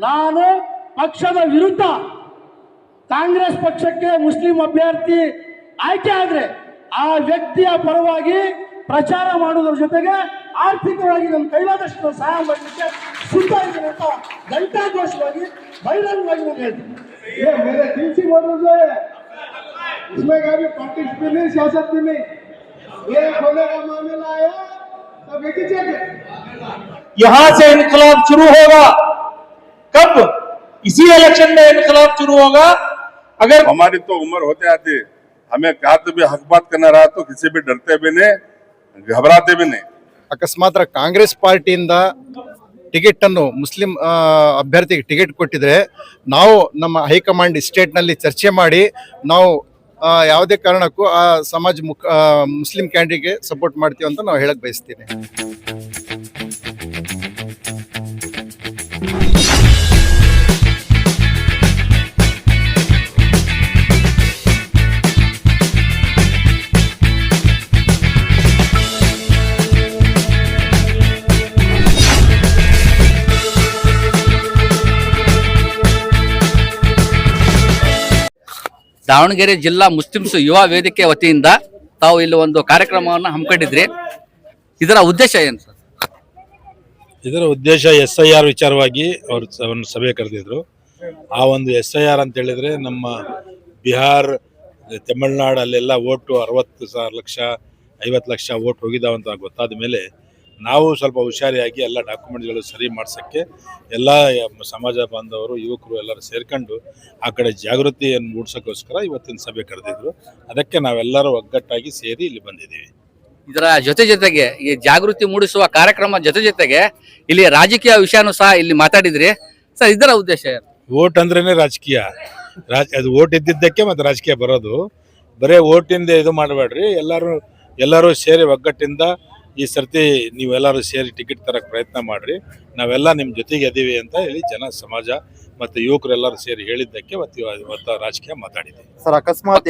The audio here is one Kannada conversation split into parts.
ನಾನು ಪಕ್ಷದ ವಿರುದ್ಧ ಕಾಂಗ್ರೆಸ್ ಪಕ್ಷಕ್ಕೆ ಮುಸ್ಲಿಂ ಅಭ್ಯರ್ಥಿ ಆಯ್ಕೆ ಆದ್ರೆ ಆ ವ್ಯಕ್ತಿಯ ಪರವಾಗಿ ಪ್ರಚಾರ ಮಾಡುವುದರ ಜೊತೆಗೆ ಆರ್ಥಿಕವಾಗಿ ನನ್ನ ಕೈಲಾದಷ್ಟು ಸಹಾಯ ಮಾಡಲಿಕ್ಕೆ ಸಿದ್ಧ ಇದ್ದೀನಿ ಅಂತ ಘಂಟಾಘೋಷವಾಗಿ ಬಹಿರಂಗವಾಗಿ ನಾನು ಹೇಳ್ತೀನಿ. मेरे दिल से बोल रहे हैं, इसमें कभी पॉलिटिक्स भी नहीं, सियासत भी नहीं, ये होने का मामला आया तब एक ही जगह यहाँ से इनकलाब शुरू होगा। कब? इसी इलेक्शन में इनकलाब शुरू होगा। अगर हमारी तो उम्र होते आती हमें क्या तो भी हक बात करना रहा तो किसी भी डरते भी नहीं, घबराते भी नहीं. ಅಕಸ್ಮಾತ್ ಕಾಂಗ್ರೆಸ್ ಪಾರ್ಟಿಯಿಂದ ಟಿಕೆಟ್ ಅನ್ನು ಮುಸ್ಲಿಂ ಅಭ್ಯರ್ಥಿಗೆ ಟಿಕೆಟ್ ಕೊಟ್ಟಿದ್ರೆ ನಾವು ನಮ್ಮ ಹೈಕಮಾಂಡ್ ಸ್ಟೇಟ್ನಲ್ಲಿ ಚರ್ಚೆ ಮಾಡಿ ನಾವು ಯಾವುದೇ ಕಾರಣಕ್ಕೂ ಆ ಮುಸ್ಲಿಂ ಕ್ಯಾಂಡಿಡೇಟ್ಗೆ ಸಪೋರ್ಟ್ ಮಾಡ್ತೀವಿ ಅಂತ ನಾವು ಹೇಳಕ್ ಬಯಸ್ತೀನಿ. ದಾವಣಗೆರೆ ಜಿಲ್ಲಾ ಮುಸ್ಲಿಮ್ಸ್ ಯುವ ವೇದಿಕೆ ವತಿಯಿಂದ ತಾವು ಇಲ್ಲಿ ಒಂದು ಕಾರ್ಯಕ್ರಮವನ್ನು ಹಮ್ಮಿಕೊಂಡಿದ್ರಿ. ಇದರ ಉದ್ದೇಶ ಏನು ಸರ್? ಇದರ ಉದ್ದೇಶ SIR ವಿಚಾರವಾಗಿ ಅವರು ಸಭೆ ಕರೆದಿದ್ರು. ಆ ಒಂದು SIR ಅಂತ ಹೇಳಿದ್ರೆ ನಮ್ಮ ಬಿಹಾರ್, ತಮಿಳುನಾಡು ಅಲ್ಲೆಲ್ಲ ಓಟು 60 ಲಕ್ಷ 50 ಲಕ್ಷ ಓಟ್ ಹೋಗಿದ್ದಾವಂತ ಗೊತ್ತಾದ ಮೇಲೆ ನಾವು ಸ್ವಲ್ಪ ಹುಷಾರಿಯಾಗಿ ಎಲ್ಲ ಡಾಕ್ಯುಮೆಂಟ್ಗಳು ಸರಿ ಮಾಡ್ಸೋಕ್ಕೆ ಎಲ್ಲ ಸಮಾಜ ಬಾಂಧವರು ಯುವಕರು ಎಲ್ಲರೂ ಸೇರ್ಕೊಂಡು ಆ ಕಡೆ ಜಾಗೃತಿಯನ್ನು ಮೂಡಿಸೋಕ್ಕೋಸ್ಕರ ಇವತ್ತಿನ ಸಭೆ ಕರೆದಿದ್ರು. ಅದಕ್ಕೆ ನಾವೆಲ್ಲರೂ ಒಗ್ಗಟ್ಟಾಗಿ ಸೇರಿ ಇಲ್ಲಿ ಬಂದಿದ್ದೀವಿ. ಇದರ ಜೊತೆಗೆ ಈ ಜಾಗೃತಿ ಮೂಡಿಸುವ ಕಾರ್ಯಕ್ರಮ ಜೊತೆಗೆ ಇಲ್ಲಿ ರಾಜಕೀಯ ವಿಷಯನೂ ಸಹ ಇಲ್ಲಿ ಮಾತಾಡಿದ್ರಿ ಸರ್. ಇದರ ಉದ್ದೇಶ ಏನು? ಓಟ್ ಅಂದ್ರೇನೆ ರಾಜಕೀಯ. ಅದು ಓಟ್ ಇದ್ದಿದ್ದಕ್ಕೆ ಮತ್ತೆ ರಾಜಕೀಯ ಬರೋದು. ಬರೇ ಓಟಿಂದ ಇದು ಮಾಡಬೇಡ್ರಿ, ಎಲ್ಲರೂ ಸೇರಿ ಒಗ್ಗಟ್ಟಿಂದ ಈ ಸರ್ತಿ ನೀವೆಲ್ಲರೂ ಸೇರಿ ಟಿಕೆಟ್ ತರಕ್ಕೆ ಪ್ರಯತ್ನ ಮಾಡ್ರಿ, ನಾವೆಲ್ಲ ನಿಮ್ಮ ಜೊತೆಗೆ ಇದೀವಿ ಅಂತ ಹೇಳಿ ಸಮಾಜ ಮತ್ತು ಯುವಕರು ಎಲ್ಲರೂ ಸೇರಿ ಹೇಳಿದ್ದಕ್ಕೆ ಇವತ್ತು ರಾಜಕೀಯ ಮಾತಾಡಿದೆ ಸರ್. ಅಕಸ್ಮಾತ್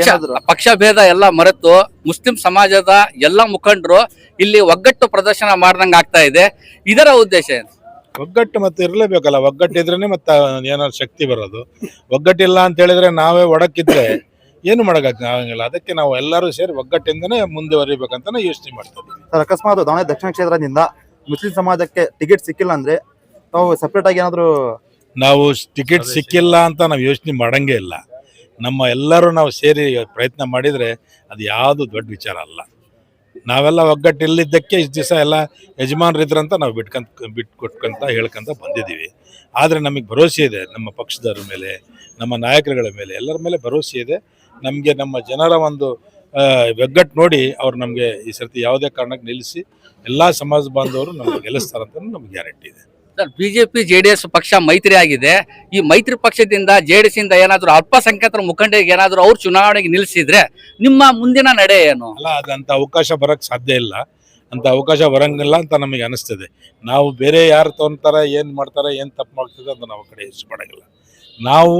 ಪಕ್ಷ ಭೇದ ಎಲ್ಲ ಮರೆತು ಮುಸ್ಲಿಂ ಸಮಾಜದ ಎಲ್ಲ ಮುಖಂಡರು ಇಲ್ಲಿ ಒಗ್ಗಟ್ಟು ಪ್ರದರ್ಶನ ಮಾಡ್ದಂಗೆ ಆಗ್ತಾ ಇದೆ. ಇದರ ಉದ್ದೇಶ ಏನು? ಒಗ್ಗಟ್ಟು ಮತ್ತೆ ಇರಲೇಬೇಕಲ್ಲ. ಒಗ್ಗಟ್ಟಿದ್ರೇನೆ ಮತ್ತೆ ಏನಾದ್ರು ಶಕ್ತಿ ಬರೋದು. ಒಗ್ಗಟ್ಟಿಲ್ಲ ಅಂತ ಹೇಳಿದ್ರೆ ನಾವೇ ಒಡಕಿದ್ರೆ ಏನು ಮಾಡಕ್ಕಾಗಂಗಿಲ್ಲ. ಅದಕ್ಕೆ ನಾವು ಎಲ್ಲರೂ ಸೇರಿ ಒಗ್ಗಟ್ಟಿಂದನೇ ಮುಂದುವರಿಬೇಕಂತ ಯೋಚನೆ ಮಾಡ್ತೀವಿ ಸರ್. ಅಕಸ್ಮಾತ್ ದಾವಣಗೆರೆ ದಕ್ಷಿಣ ಕ್ಷೇತ್ರದಿಂದ ಮುಸ್ಲಿಂ ಸಮಾಜಕ್ಕೆ ಟಿಕೆಟ್ ಸಿಕ್ಕಿಲ್ಲ ಅಂದ್ರೆ ನಾವು ಸಪರೇಟ್ ಆಗಿ ಏನಾದ್ರು ನಾವು ಟಿಕೆಟ್ ಸಿಕ್ಕಿಲ್ಲ ಅಂತ ನಾವು ಯೋಚನೆ ಮಾಡಂಗೇ ಇಲ್ಲ. ನಮ್ಮ ಎಲ್ಲರೂ ನಾವು ಸೇರಿ ಪ್ರಯತ್ನ ಮಾಡಿದ್ರೆ ಅದು ಯಾವುದು ದೊಡ್ಡ ವಿಚಾರ ಅಲ್ಲ. ನಾವೆಲ್ಲ ಒಗ್ಗಟ್ಟು ಇಲ್ಲಿದ್ದಕ್ಕೆ ಇಷ್ಟು ದಿವಸ ಎಲ್ಲ ಯಜಮಾನರಿದ್ರಂತ ನಾವು ಬಿಟ್ಕೊಟ್ಕೊಂತ ಹೇಳ್ಕೊಂತ ಬಂದಿದ್ದೀವಿ. ಆದರೆ ನಮಗೆ ಭರವಸೆ ಇದೆ ನಮ್ಮ ಪಕ್ಷದವ್ರ ಮೇಲೆ, ನಮ್ಮ ನಾಯಕರುಗಳ ಮೇಲೆ, ಎಲ್ಲರ ಮೇಲೆ ಭರವಸೆ ಇದೆ. ನಮಗೆ ನಮ್ಮ ಜನರ ಒಂದು ಒಗ್ಗಟ್ಟು ನೋಡಿ ಅವ್ರು ನಮಗೆ ಈ ಸರ್ತಿ ಯಾವುದೇ ಕಾರಣಕ್ಕೆ ನಿಲ್ಲಿಸಿ ಎಲ್ಲ ಸಮಾಜ ಬಾಂಧವರು ನಮಗೆ ಗೆಲ್ಲಿಸ್ತಾರಂತ ನಮ್ಗೆ ಗ್ಯಾರಂಟಿ ಇದೆ ಸರ್. ಬಿಜೆಪಿ JDS ಪಕ್ಷ ಮೈತ್ರಿ ಆಗಿದೆ. ಈ ಮೈತ್ರಿ ಪಕ್ಷದಿಂದ JDS ಇಂದ ಏನಾದ್ರು ಅಲ್ಪಸಂಖ್ಯಾತರ ಮುಖಂಡರಿಗೆ ಏನಾದ್ರು ಅವ್ರು ಚುನಾವಣೆಗೆ ನಿಲ್ಲಿಸಿದ್ರೆ ನಿಮ್ಮ ಮುಂದಿನ ನಡೆ ಏನು? ಅಲ್ಲ, ಅದಂತ ಅವಕಾಶ ಬರಕ್ ಸಾಧ್ಯ ಇಲ್ಲ. ಅಂತ ಅವಕಾಶ ಬರಂಗಿಲ್ಲ ಅಂತ ನಮಗೆ ಅನಿಸ್ತದೆ. ನಾವು ಬೇರೆ ಯಾರು ತೊಗೊಂತಾರೆ, ಏನು ಮಾಡ್ತಾರೆ, ಏನು ತಪ್ಪು ಮಾಡ್ತಿದೆ ಅಂತ ನಾವು ಕಡೆ ಹೆಚ್ಚು ಮಾಡೋಂಗಿಲ್ಲ. ನಾವು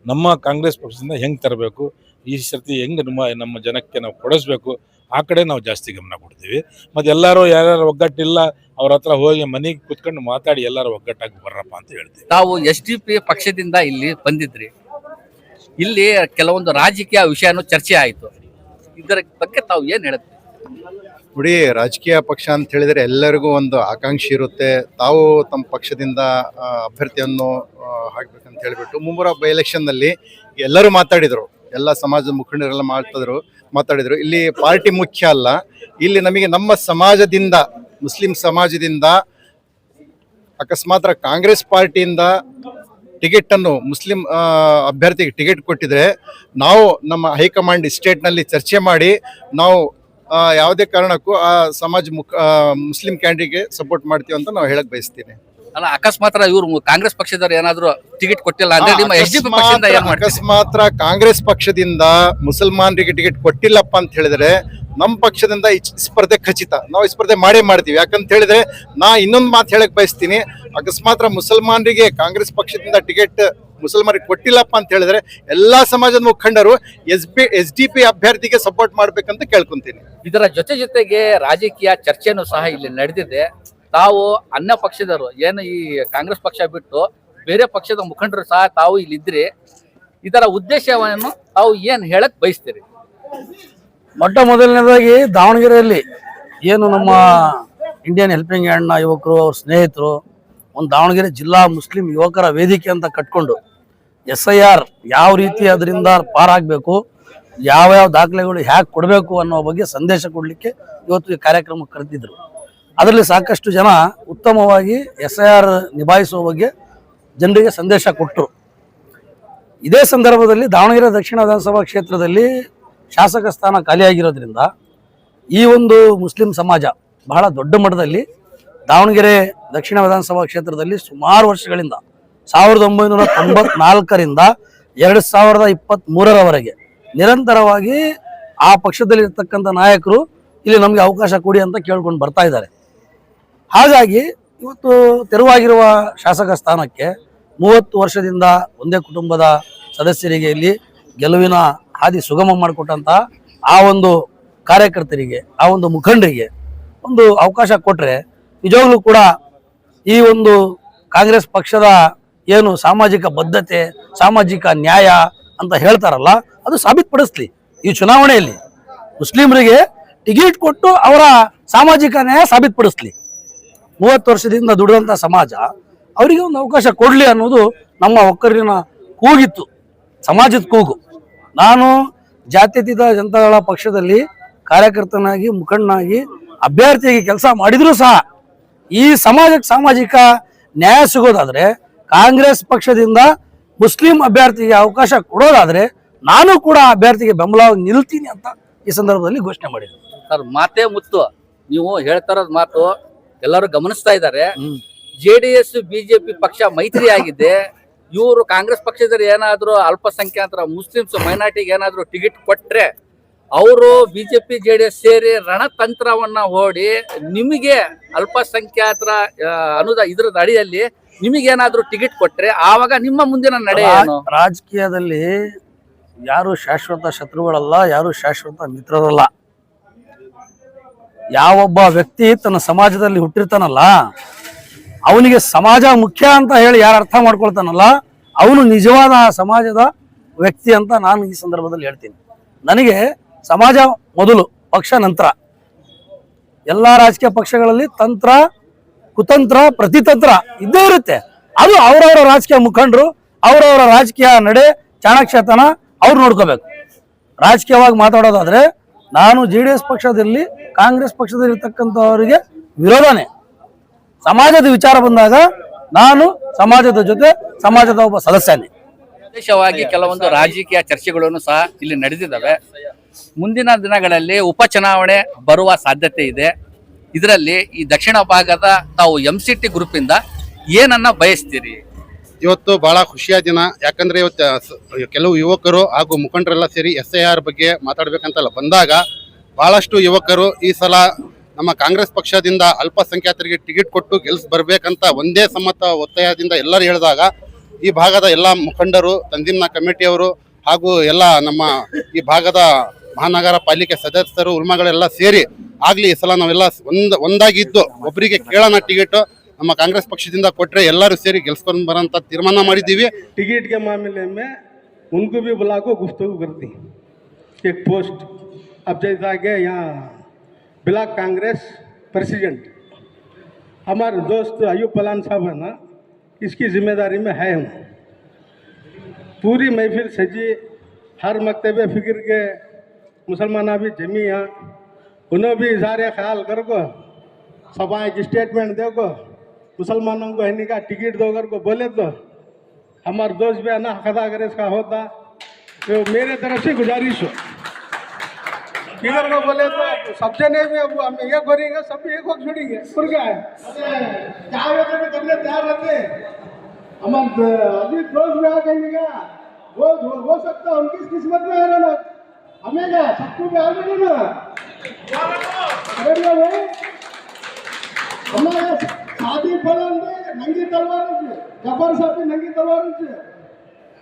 ನಮ್ಮ ಕಾಂಗ್ರೆಸ್ ಪಕ್ಷದಿಂದ ಹೆಂಗೆ ತರಬೇಕು, ಈ ಸರ್ತಿ ಹೆಂಗೆ ನಮ್ಮ ಜನಕ್ಕೆ ನಾವು ಕೊಡಿಸ್ಬೇಕು, ಆ ಕಡೆ ನಾವು ಜಾಸ್ತಿ ಗಮನ ಕೊಡ್ತೀವಿ. ಮತ್ತು ಎಲ್ಲರೂ ಯಾರ್ಯಾರು ಒಗ್ಗಟ್ಟಿಲ್ಲ ಅವ್ರ ಹತ್ರ ಹೋಗಿ ಮನೆಗೆ ಕುತ್ಕೊಂಡು ಮಾತಾಡಿ ಎಲ್ಲರೂ ಒಗ್ಗಟ್ಟಾಗಿ ಬರ್ರಪ್ಪ ಅಂತ ಹೇಳ್ತೀವಿ. ತಾವು SDP ಪಕ್ಷದಿಂದ ಇಲ್ಲಿ ಬಂದಿದ್ರಿ. ಇಲ್ಲಿ ಕೆಲವೊಂದು ರಾಜಕೀಯ ವಿಷಯನೂ ಚರ್ಚೆ ಆಯಿತು. ಇದರ ಬಗ್ಗೆ ತಾವು ಏನು ಹೇಳ್ತೀವಿ? ನೋಡಿ, ರಾಜಕೀಯ ಪಕ್ಷ ಅಂತ ಹೇಳಿದ್ರೆ ಎಲ್ಲರಿಗೂ ಒಂದು ಆಕಾಂಕ್ಷೆ ಇರುತ್ತೆ. ತಾವು ತಮ್ಮ ಪಕ್ಷದಿಂದ ಅಭ್ಯರ್ಥಿಯನ್ನು ಹಾಕ್ಬೇಕಂತ ಹೇಳಿಬಿಟ್ಟು ಮುಂಬರುವ ಬೈ ಎಲೆಕ್ಷನ್ನಲ್ಲಿ ಎಲ್ಲರೂ ಮಾತಾಡಿದರು, ಎಲ್ಲ ಸಮಾಜದ ಮುಖಂಡರೆಲ್ಲ ಮಾತಾಡಿದರು. ಇಲ್ಲಿ ಪಾರ್ಟಿ ಮುಖ್ಯ ಅಲ್ಲ. ಇಲ್ಲಿ ನಮಗೆ ನಮ್ಮ ಸಮಾಜದಿಂದ, ಮುಸ್ಲಿಂ ಸಮಾಜದಿಂದ ಅಕಸ್ಮಾತ್ ಕಾಂಗ್ರೆಸ್ ಪಾರ್ಟಿಯಿಂದ ಟಿಕೆಟ್ ಅನ್ನು ಮುಸ್ಲಿಂ ಅಭ್ಯರ್ಥಿಗೆ ಟಿಕೆಟ್ ಕೊಟ್ಟಿದ್ರೆ ನಾವು ನಮ್ಮ ಹೈಕಮಾಂಡ್ ಸ್ಟೇಟ್ನಲ್ಲಿ ಚರ್ಚೆ ಮಾಡಿ ನಾವು ಯಾವುದೇ ಕಾರಣಕ್ಕೂ ಆ ಮುಸ್ಲಿಂ ಕ್ಯಾಂಡಿಡೇಟ್ಗೆ ಸಪೋರ್ಟ್ ಮಾಡ್ತೀವಿ ಅಂತ ನಾವು ಹೇಳಕ್ ಬಯಸ್ತೀನಿ. ಅಲ್ಲ, ಅಕಸ್ಮಾತ್ ಇವ್ರು ಕಾಂಗ್ರೆಸ್ ಪಕ್ಷದವ್ರು ಏನಾದ್ರು ಟಿಕೆಟ್ ಕೊಟ್ಟಿಲ್ಲ ಅಂದ್ರೆ ನಿಮ್ಮ SDP ಪಕ್ಷದಿಂದ ಏನ್ ಮಾಡ್ತೀರಿ? ಅಕಸ್ಮಾತ್ ಕಾಂಗ್ರೆಸ್ ಪಕ್ಷದಿಂದ ಮುಸಲ್ಮಾನರಿಗೆ ಟಿಕೆಟ್ ಕೊಟ್ಟಿಲ್ಲಪ್ಪ ಅಂತ ಹೇಳಿದ್ರೆ ನಮ್ಮ ಪಕ್ಷದಿಂದ ಸ್ಪರ್ಧೆ ಖಚಿತ, ನಾವು ಸ್ಪರ್ಧೆ ಮಾಡೇ ಮಾಡ್ತೀವಿ. ಯಾಕಂತ ಹೇಳಿದ್ರೆ ನಾ ಇನ್ನೊಂದು ಮಾತು ಹೇಳಕ್ ಬಯಸ್ತೀನಿ, ಅಕಸ್ಮಾತ್ ಮುಸಲ್ಮಾನರಿಗೆ ಕಾಂಗ್ರೆಸ್ ಪಕ್ಷದಿಂದ ಟಿಕೆಟ್ ಮುಸಲ್ಮಾನರಿಗೆ ಕೊಟ್ಟಿಲ್ಲಪ್ಪ ಅಂತ ಹೇಳಿದ್ರೆ ಎಲ್ಲಾ ಸಮಾಜದ ಮುಖಂಡರು SDP ಅಭ್ಯರ್ಥಿಗೆ ಸಪೋರ್ಟ್ ಮಾಡ್ಬೇಕಂತ ಕೇಳ್ಕೊಂತೀನಿ. ಇದರ ಜೊತೆಗೆ ರಾಜಕೀಯ ಚರ್ಚೆನೂ ಸಹ ಇಲ್ಲಿ ನಡೆದಿದೆ. ತಾವು ಅನ್ನ ಪಕ್ಷದವರು ಏನು ಈ ಕಾಂಗ್ರೆಸ್ ಪಕ್ಷ ಬಿಟ್ಟು ಬೇರೆ ಪಕ್ಷದ ಮುಖಂಡರು ಸಹ ತಾವು ಇಲ್ಲಿದ್ರಿ, ಇದರ ಉದ್ದೇಶವನ್ನು ತಾವು ಏನ್ ಹೇಳಕ್ ಬಯಸ್ತೀರಿ? ಮೊಟ್ಟ ಮೊದಲನೇದಾಗಿ ದಾವಣಗೆರೆಯಲ್ಲಿ ಏನು ನಮ್ಮ ಇಂಡಿಯನ್ ಹೆಲ್ಪಿಂಗ್ ಹ್ಯಾಂಡ್ನ ಯುವಕರು ಅವ್ರ ಸ್ನೇಹಿತರು ಒಂದು ದಾವಣಗೆರೆ ಜಿಲ್ಲಾ ಮುಸ್ಲಿಂ ಯುವಕರ ವೇದಿಕೆ ಅಂತ ಕಟ್ಕೊಂಡು SIR ಯಾವ ರೀತಿ ಅದರಿಂದ ಪಾರಾಗಬೇಕು, ಯಾವ ದಾಖಲೆಗಳು ಹ್ಯಾಕ್ ಕೊಡಬೇಕು ಅನ್ನೋ ಬಗ್ಗೆ ಸಂದೇಶ ಕೊಡಲಿಕ್ಕೆ ಇವತ್ತು ಈ ಕಾರ್ಯಕ್ರಮ ಕರೆದಿದ್ರು. ಅದರಲ್ಲಿ ಸಾಕಷ್ಟು ಜನ ಉತ್ತಮವಾಗಿ SIR ನಿಭಾಯಿಸುವ ಬಗ್ಗೆ ಜನರಿಗೆ ಸಂದೇಶ ಕೊಟ್ಟರು. ಇದೇ ಸಂದರ್ಭದಲ್ಲಿ ದಾವಣಗೆರೆ ದಕ್ಷಿಣ ವಿಧಾನಸಭಾ ಕ್ಷೇತ್ರದಲ್ಲಿ ಶಾಸಕ ಸ್ಥಾನ ಖಾಲಿಯಾಗಿರೋದ್ರಿಂದ ಈ ಒಂದು ಮುಸ್ಲಿಂ ಸಮಾಜ ಬಹಳ ದೊಡ್ಡ ಮಟ್ಟದಲ್ಲಿ ದಾವಣಗೆರೆ ದಕ್ಷಿಣ ವಿಧಾನಸಭಾ ಕ್ಷೇತ್ರದಲ್ಲಿ ಸುಮಾರು ವರ್ಷಗಳಿಂದ 1994ರಿಂದ 2023ರವರೆಗೆ ನಿರಂತರವಾಗಿ ಆ ಪಕ್ಷದಲ್ಲಿರ್ತಕ್ಕಂಥ ನಾಯಕರು ಇಲ್ಲಿ ನಮಗೆ ಅವಕಾಶ ಕೊಡಿ ಅಂತ ಕೇಳ್ಕೊಂಡು ಬರ್ತಾ ಇದ್ದಾರೆ. ಹಾಗಾಗಿ ಇವತ್ತು ತೆರವಾಗಿರುವ ಶಾಸಕ ಸ್ಥಾನಕ್ಕೆ 30 ವರ್ಷದಿಂದ ಒಂದೇ ಕುಟುಂಬದ ಸದಸ್ಯರಿಗೆ ಇಲ್ಲಿ ಗೆಲುವಿನ ಹಾದಿ ಸುಗಮ ಮಾಡಿಕೊಟ್ಟಂತಹ ಆ ಒಂದು ಕಾರ್ಯಕರ್ತರಿಗೆ, ಆ ಒಂದು ಮುಖಂಡರಿಗೆ ಒಂದು ಅವಕಾಶ ಕೊಟ್ಟರೆ ನಿಜವಾಗ್ಲೂ ಕೂಡ ಈ ಒಂದು ಕಾಂಗ್ರೆಸ್ ಪಕ್ಷದ ಏನು ಸಾಮಾಜಿಕ ಬದ್ಧತೆ, ಸಾಮಾಜಿಕ ನ್ಯಾಯ ಅಂತ ಹೇಳ್ತಾರಲ್ಲ, ಅದು ಸಾಬೀತುಪಡಿಸ್ಲಿ. ಈ ಚುನಾವಣೆಯಲ್ಲಿ ಮುಸ್ಲಿಮರಿಗೆ ಟಿಕೆಟ್ ಕೊಟ್ಟು ಅವರ ಸಾಮಾಜಿಕ ನ್ಯಾಯ ಸಾಬೀತುಪಡಿಸ್ಲಿ. 30 ವರ್ಷದಿಂದ ದುಡಿದಂಥ ಸಮಾಜ ಅವರಿಗೆ ಒಂದು ಅವಕಾಶ ಕೊಡಲಿ ಅನ್ನೋದು ನಮ್ಮ ಒಕ್ಕರಿನ ಕೂಗಿತ್ತು, ಸಮಾಜದ ಕೂಗು. ನಾನು ಜಾತ್ಯತೀತ ಜನತಾದಳ ಪಕ್ಷದಲ್ಲಿ ಕಾರ್ಯಕರ್ತನಾಗಿ, ಮುಖಂಡನಾಗಿ, ಅಭ್ಯರ್ಥಿಯಾಗಿ ಕೆಲಸ ಮಾಡಿದರೂ ಸಹ ಈ ಸಮಾಜಕ್ಕೆ ಸಾಮಾಜಿಕ ನ್ಯಾಯ ಸಿಗೋದಾದ್ರೆ, ಕಾಂಗ್ರೆಸ್ ಪಕ್ಷದಿಂದ ಮುಸ್ಲಿಂ ಅಭ್ಯರ್ಥಿಗೆ ಅವಕಾಶ ಕೊಡೋದಾದ್ರೆ ನಾನು ಕೂಡ ಅಭ್ಯರ್ಥಿಗೆ ಬೆಂಬಲವಾಗಿ ನಿಲ್ತೀನಿ ಅಂತ ಈ ಸಂದರ್ಭದಲ್ಲಿ ಘೋಷಣೆ ಮಾಡಿದ್ದೀನಿ. ಸರ್, ಮಾತೇ ಮುತ್ತು. ನೀವು ಹೇಳ್ತಾರದ ಮಾತು ಎಲ್ಲರೂ ಗಮನಿಸ್ತಾ ಇದ್ದಾರೆ. JDS BJP ಪಕ್ಷ ಮೈತ್ರಿ ಆಗಿದೆ. ಇವರು ಕಾಂಗ್ರೆಸ್ ಪಕ್ಷದಲ್ಲಿ ಏನಾದ್ರು ಅಲ್ಪಸಂಖ್ಯಾತರ ಮುಸ್ಲಿಮ್ಸ್ ಮೈನಾರಿಟಿಗೆ ಏನಾದ್ರು ಟಿಕೆಟ್ ಕೊಟ್ರೆ ಅವರು BJP JDS ಸೇರಿ ರಣತಂತ್ರವನ್ನ ಹೂಡಿ ನಿಮಗೆ ಅಲ್ಪಸಂಖ್ಯಾತರ ಇದ್ರದ ಅಡಿಯಲ್ಲಿ ನಿಮಗೇನಾದ್ರೂ ಟಿಕೆಟ್ ಕೊಟ್ರೆ ಆವಾಗ ನಿಮ್ಮ ಮುಂದಿನ ನಡೆ ಏನು? ರಾಜಕೀಯದಲ್ಲಿ ಯಾರು ಶಾಶ್ವತ ಶತ್ರುಗಳಲ್ಲ, ಯಾರು ಶಾಶ್ವತ ಮಿತ್ರರಲ್ಲ. ಯಾವೊಬ್ಬ ವ್ಯಕ್ತಿ ತನ್ನ ಸಮಾಜದಲ್ಲಿ ಹುಟ್ಟಿರ್ತಾನಲ್ಲ, ಅವನಿಗೆ ಸಮಾಜ ಮುಖ್ಯ ಅಂತ ಹೇಳಿ ಯಾರು ಅರ್ಥ ಮಾಡ್ಕೊಳ್ತಾನಲ್ಲ, ಅವನು ನಿಜವಾದ ಸಮಾಜದ ವ್ಯಕ್ತಿ ಅಂತ ನಾನು ಈ ಸಂದರ್ಭದಲ್ಲಿ ಹೇಳ್ತೀನಿ. ನನಗೆ ಸಮಾಜ ಮೊದಲು, ಪಕ್ಷ ನಂತರ. ಎಲ್ಲ ರಾಜಕೀಯ ಪಕ್ಷಗಳಲ್ಲಿ ತಂತ್ರ, ಕುತಂತ್ರ, ಪ್ರತಿತಂತ್ರ ಇದ್ದೇ ಇರುತ್ತೆ. ಅದು ಅವರವರ ರಾಜಕೀಯ ಮುಖಂಡರು, ಅವರವರ ರಾಜಕೀಯ ನಡೆ, ಚಾಣಾಕ್ಷತನ ಅವ್ರು ನೋಡ್ಕೋಬೇಕು. ರಾಜಕೀಯವಾಗಿ ಮಾತಾಡೋದಾದ್ರೆ ನಾನು JDS ಪಕ್ಷದಲ್ಲಿ, ಕಾಂಗ್ರೆಸ್ ಪಕ್ಷದಲ್ಲಿ ಇರ್ತಕ್ಕಂಥವರಿಗೆ ವಿರೋಧನೇ. ಸಮಾಜದ ವಿಚಾರ ಬಂದಾಗ ನಾನು ಸಮಾಜದ ಜೊತೆ, ಸಮಾಜದ ಒಬ್ಬ ಸದಸ್ಯನೇ. ವಿಶೇಷವಾಗಿ ಕೆಲವೊಂದು ರಾಜಕೀಯ ಚರ್ಚೆಗಳನ್ನು ಸಹ ಇಲ್ಲಿ ನಡೆದಿದ್ದಾವೆ. ಮುಂದಿನ ದಿನಗಳಲ್ಲಿ ಉಪಚುನಾವಣೆ ಬರುವ ಸಾಧ್ಯತೆ ಇದೆ. ಇದರಲ್ಲಿ ಈ ದಕ್ಷಿಣ ಭಾಗದ ತಾವು MCT ಗ್ರೂಪ್ ಇಂದ ಏನನ್ನ ಬಯಸ್ತೀರಿ? ಇವತ್ತು ಬಹಳ ಖುಷಿಯ ದಿನ. ಯಾಕಂದ್ರೆ ಇವತ್ತು ಕೆಲವು ಯುವಕರು ಹಾಗೂ ಮುಖಂಡರೆಲ್ಲ ಸೇರಿ SIR ಬಗ್ಗೆ ಮಾತಾಡ್ಬೇಕಂತೆಲ್ಲ ಬಂದಾಗ ಬಹಳಷ್ಟು ಯುವಕರು ಈ ಸಲ ನಮ್ಮ ಕಾಂಗ್ರೆಸ್ ಪಕ್ಷದಿಂದ ಅಲ್ಪಸಂಖ್ಯಾತರಿಗೆ ಟಿಕೆಟ್ ಕೊಟ್ಟು ಬರ್ಬೇಕಂತ ಒಂದೇ ಸಮ್ಮತ ಒತ್ತಾಯದಿಂದ ಎಲ್ಲರೂ ಹೇಳಿದಾಗ ಈ ಭಾಗದ ಎಲ್ಲ ಮುಖಂಡರು, ತಂದಿಮ್ನ ಕಮಿಟಿಯವರು ಹಾಗೂ ಎಲ್ಲ ನಮ್ಮ ಈ ಭಾಗದ ಮಹಾನಗರ ಪಾಲಿಕೆ ಸದಸ್ಯರು, ಉಲ್ಮಾಗಳೆಲ್ಲ ಸೇರಿ ಆಗ್ಲಿ ಈ ಸಲ ನಾವೆಲ್ಲ ಒಂದಾಗಿದ್ದು ಒಬ್ಬರಿಗೆ ಕೇಳೋಣ ಟಿಕೆಟ್, ನಮ್ಮ ಕಾಂಗ್ರೆಸ್ ಪಕ್ಷದಿಂದ ಕೊಟ್ಟರೆ ಎಲ್ಲರೂ ಸೇರಿ ಗೆಲ್ಸ್ಕೊಂಡು ಬರೋಂಥ ತೀರ್ಮಾನ ಮಾಡಿದ್ದೀವಿ. टिकट के मामले में उनको भी बुला को गुफ्तगू करती एक पोस्ट. अब जैसा कि यहाँ ब्लॉक कांग्रेस प्रेसिडेंट हमारे दोस्त अयूब पलान साहब है ना, इसकी जिम्मेदारी में है हम. पूरी महफिल सजी, हर मकतबे फिक्र के मुसलमान भी जमी हैं, उन्होंने भी इजहार ख्याल कर को सभाएं की स्टेटमेंट दे को मुसलमानों को हिंदी का टिकट दो कर को बोले तो हमारे दोस्त भी है ना खदा करे इसका होता. तो मेरे तरफ से गुजारिश हो, किधर को बोले तो सबसे नहीं भी अब हम ये करेंगे, सब एक वक्त छोड़ेंगे. क्या है क्या वैसे भी करने तैयार रहते हैं. हमारे अभी दोस्त भी आ गए, वो हो सकता है उनकी किस्मत में है ना, हमें क्या सबको भी आ गए ना. भाई हमारे शादी फलन में नंगी तलवार से, जफर साहब की नंगी तलवार से,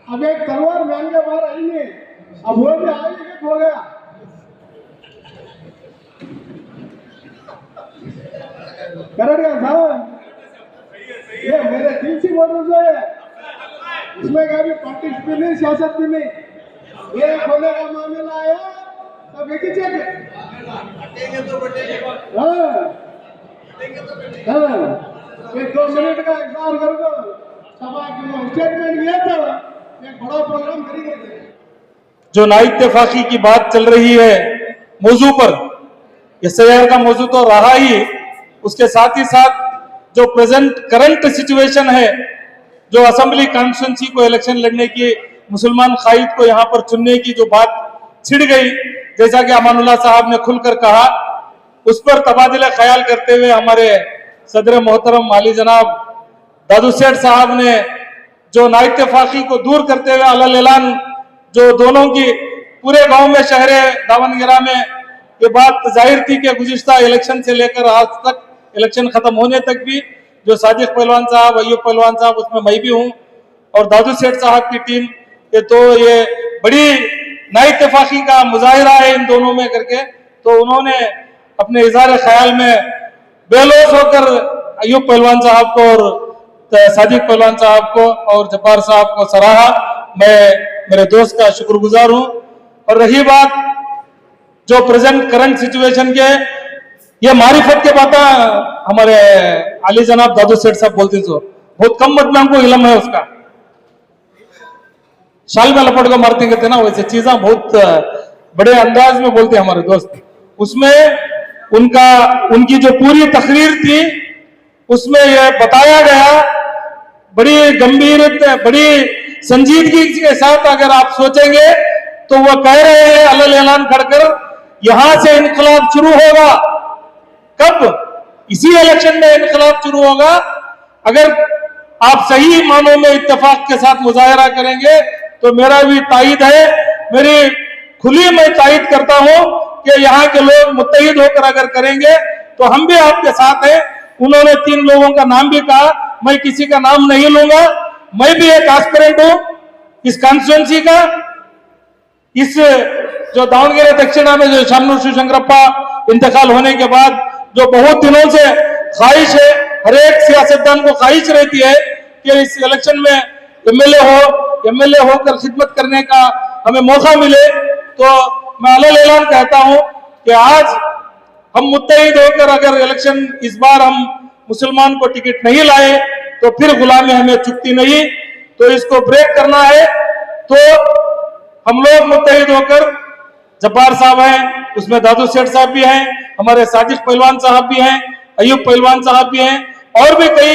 अब एक तलवार महंगे बाहर आई नहीं, अब वो भी आगे हो गया. करेगा साहब, ये मेरे दिल से बोल रहे हैं. इसमें कभी पॉलिटिक्स भी नहीं, सियासत भी नहीं। ये खोने का मामला आया तब एक ही चेक एक 2 मिनट का इंतजार करो, सभा की स्टेटमेंट लिया था, एक बड़ा प्रोग्राम करेंगे। जो ना इत्तेफाकी की बात चल रही है मौजू पर, एसआईआर का मौजू तो रहा ही, उसके साथ ही साथ जो प्रेजेंट करंट सिचुएशन है, जो असेंबली कॉन्स्टिट्यूंसी को इलेक्शन लड़ने की, मुसलमान कायद को यहाँ पर चुनने की जो बात छिड़ गई, जैसा कि अमानुल्लाह साहब ने खुलकर कहा, उस पर तबादला ख्याल करते हुए हमारे सदर मोहतरम आली जनाब दादू सेठ साहब ने जो ना इत्तेफाकी को दूर करते हुए अलल ऐलान जो दोनों की पूरे गांव में, शहरे दावनगिरा में ये बात जाहिर थी कि गुज़िश्ता इलेक्शन से लेकर आज तक, इलेक्शन खत्म होने तक भी जो सादिक पहलवान साहब, अय्यूब पहलवान साहब, उसमें मैं भी हूं, और दादू सेठ साहब की टीम, ये तो ये बड़ी ना इत्तेफाकी का मुजाहिरा है इन दोनों में करके, तो उन्होंने अपने इज़हार ख्याल में बेलोस होकर अय्यूब पहलवान साहब को और सादिक पहलवान साहब को और जब्बार साहब को सराहा। मैं मेरे दोस्त का शुक्रगुजार हूं। और रही बात जो प्रेजेंट करंट सिचुएशन के, ये मारिफत के बात हमारे आली जनाब दादू सेठ साहब बोलते सो बहुत कम मत में हमको इलम है उसका, शाल में लपट को मारते कहते ना, वैसे चीजें बहुत बड़े अंदाज में बोलते हमारे दोस्त। उसमें उनकी जो पूरी तकरीर थी उसमें यह बताया गया, बड़ी गंभीर, बड़ी संजीदगी के साथ अगर आप सोचेंगे तो वह कह रहे हैं अलल ऐलान कर यहां से इनकलाब शुरू होगा। कब? इसी इलेक्शन में इनकलाब शुरू होगा। अगर आप सही मानों में इत्तेफाक के साथ मुजाहरा करेंगे तो मेरा भी तायद है, मेरी खुली मैं तायद करता हूं कि यहाँ के लोग मुत्तहिद होकर अगर करेंगे तो हम भी आपके साथ हैं। उन्होंने 3 लोगों का नाम भी कहा, मैं किसी का नाम नहीं लूंगा, मैं भी एक एस्पिरेंट हूं इस कॉन्स्टिट्यूंसी का। इस जो दावणगेरे दक्षिणा में जो शामनूर शिवशंकरप्पा इंतकाल होने के बाद जो बहुत दिनों से ख्वाहिश है, हर एक सियासतदान को ख्वाहिश रहती है कि इस इलेक्शन में एमएलए होकर खिदमत करने का हमें मौका मिले, तो मैं अलल ऐलान कहता हूं कि आज हम मुत्तहिद होकर अगर इलेक्शन इस बार हम मुसलमान को टिकट नहीं लाए तो फिर गुलामी हमें चुकती नहीं, तो इसको ब्रेक करना है। तो हम लोग मुत्तहिद होकर, जब्बार साहब हैं, उसमें दादू सेठ साहब भी हैं, हमारे सादिक पहलवान साहब भी हैं, अय्यूब पहलवान साहब भी हैं, और भी कई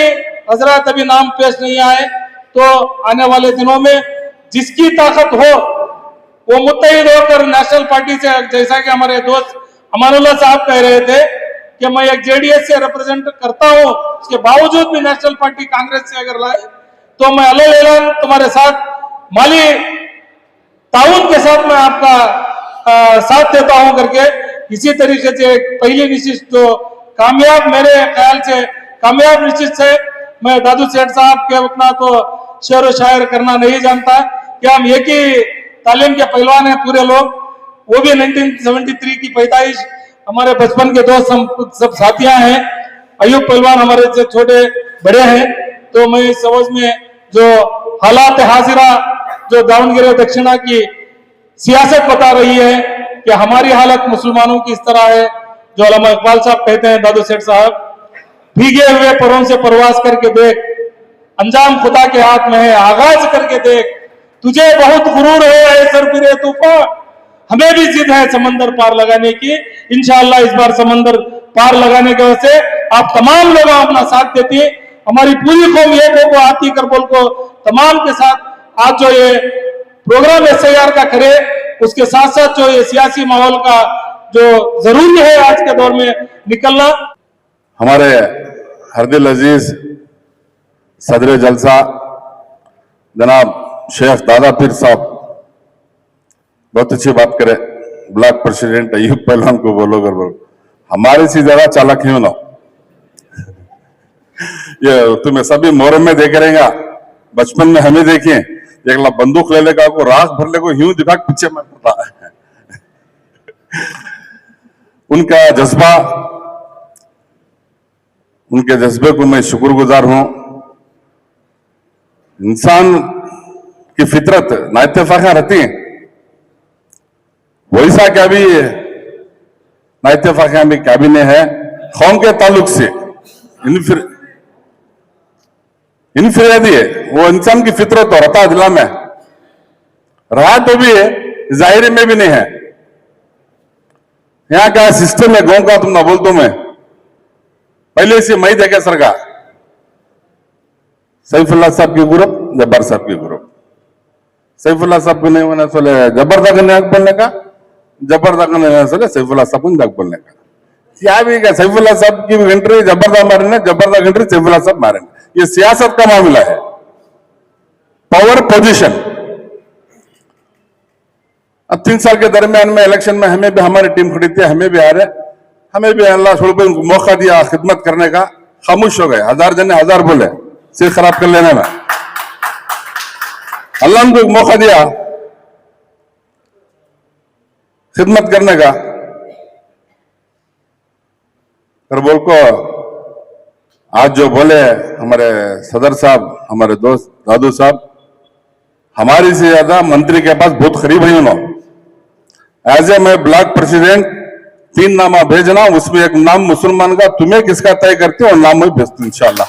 हजरात अभी नाम पेश नहीं आए। तो आने वाले दिनों में जिसकी ताकत हो वो मुत्तहिद होकर नेशनल पार्टी से, जैसा कि हमारे दोस्त अमानुल्लाह साहब कह रहे थे कि मैं एक जेडीएस से रिप्रेजेंट करता हूं, उसके बावजूद भी नेशनल पार्टी कांग्रेस से अगर लाए तो मैं अलल ऐलान तुम्हारे साथ माली ताउन के साथ मैं आपका साथ देता हूं करके, इसी तरीके से पहली निशिस्त जो कामयाब, मेरे ख्याल से कामयाब निशिस्त है। मैं दादू सेठ साहब के उतना तो शेर व शायर करना नहीं जानता कि हम एक ही तालीम के पहलवान हैं पूरे लोग, वो भी 1973 की पैदाइश, हमारे बचपन के दोस्त हम सब साथियां हैं। अय्यूब पहलवान हमारे से छोटे बड़े हैं। तो मैं इस समझ में जो हालात हाजिरा जो दावणगेरे दक्षिणा की सियासत बता रही है कि हमारी हालत मुसलमानों की इस तरह है, जो अल्लामा इकबाल साहब कहते हैं, दादू सेठ साहब, भीगे हुए परों से प्रवास करके देख, अंजाम खुदा के हाथ में है, आगाज करके देख, तुझे बहुत गुरूर है सरफिरे तूफान, हमें भी जिद है समंदर पार लगाने की। इंशाअल्लाह इस बार समंदर पार लगाने की वजह से आप तमाम लोग अपना साथ देती है, हमारी पूरी कौम एक हो, आती करबोल को तमाम के साथ आज जो ये प्रोग्राम एसआईआर का करे, उसके साथ साथ जो ये सियासी माहौल का जो जरूरी है आज के दौर में निकलना। हमारे हरदिल अजीज सदर जलसा जनाब शेख दादा पीर साहब बहुत अच्छी बात करे, ब्लॉक प्रेसिडेंट अय्यूब पहलवान को बोलो कर बोलो, हमारे से ज्यादा चालाक क्यों ना। ये तुम्हें सभी मोहर्रम में देख रहेगा, बचपन में हमें देखे, एक ला बंदूक ले लेगा को राख भर ले को यूं दिमाग पीछे मारता है। उनका जज्बा, उनके जज्बे को मैं शुक्रगुजार हूं। इंसान की फितरत नाइत्तेफाकियां रहती हैं, वैसा क्या भी नाइत्तेफाकियां भी कैबिनेट है। कौम के ताल्लुक से इनफिरियदी है, वो इंसान की फितरत और अता दिला में रहा तो भी है, जाहिर में भी नहीं है। यहाँ का सिस्टम है गांव का, तुम ना बोल दो मैं पहले से मई देखे सरकार सैफुल्ला साहब की ग्रुप, जब्बार साहब की ग्रुप, सैफुल्ला साहब को नहीं होना चले जबरदस्त ने हक बोलने का, जबरदस्त ने चले सैफुल्ला साहब को हक बोलने का। क्या भी क्या सैफुल्ला साहब की एंट्री जबरदस्त मारे, जबरदस्त एंट्री सैफुल्ला साहब मारे, ये सियासत का मामला है, पावर पोजीशन। अब 3 साल के दरमियान में इलेक्शन में हमें भी हमारी टीम खड़ी थी, हमें भी हारे, हमें भी अल्लाह छोड़ को उनको मौका दिया खिदमत करने का, खामोश हो गए। 1000 जने 1000 बोले, सिर खराब कर लेने में, अल्लाह उनको मौका दिया खिदमत करने का। फिर बोल को आज जो बोले हमारे सदर साहब, हमारे दोस्त दादू साहब, हमारी से ज्यादा मंत्री के पास बहुत करीब है उन्होंने। एज ए मैं ब्लॉक प्रेसिडेंट 3 नामा भेजना, उसमें एक नाम मुसलमान का, तुम्हें किसका तय करते हो और नाम मैं भेजती हूं इंशाल्लाह।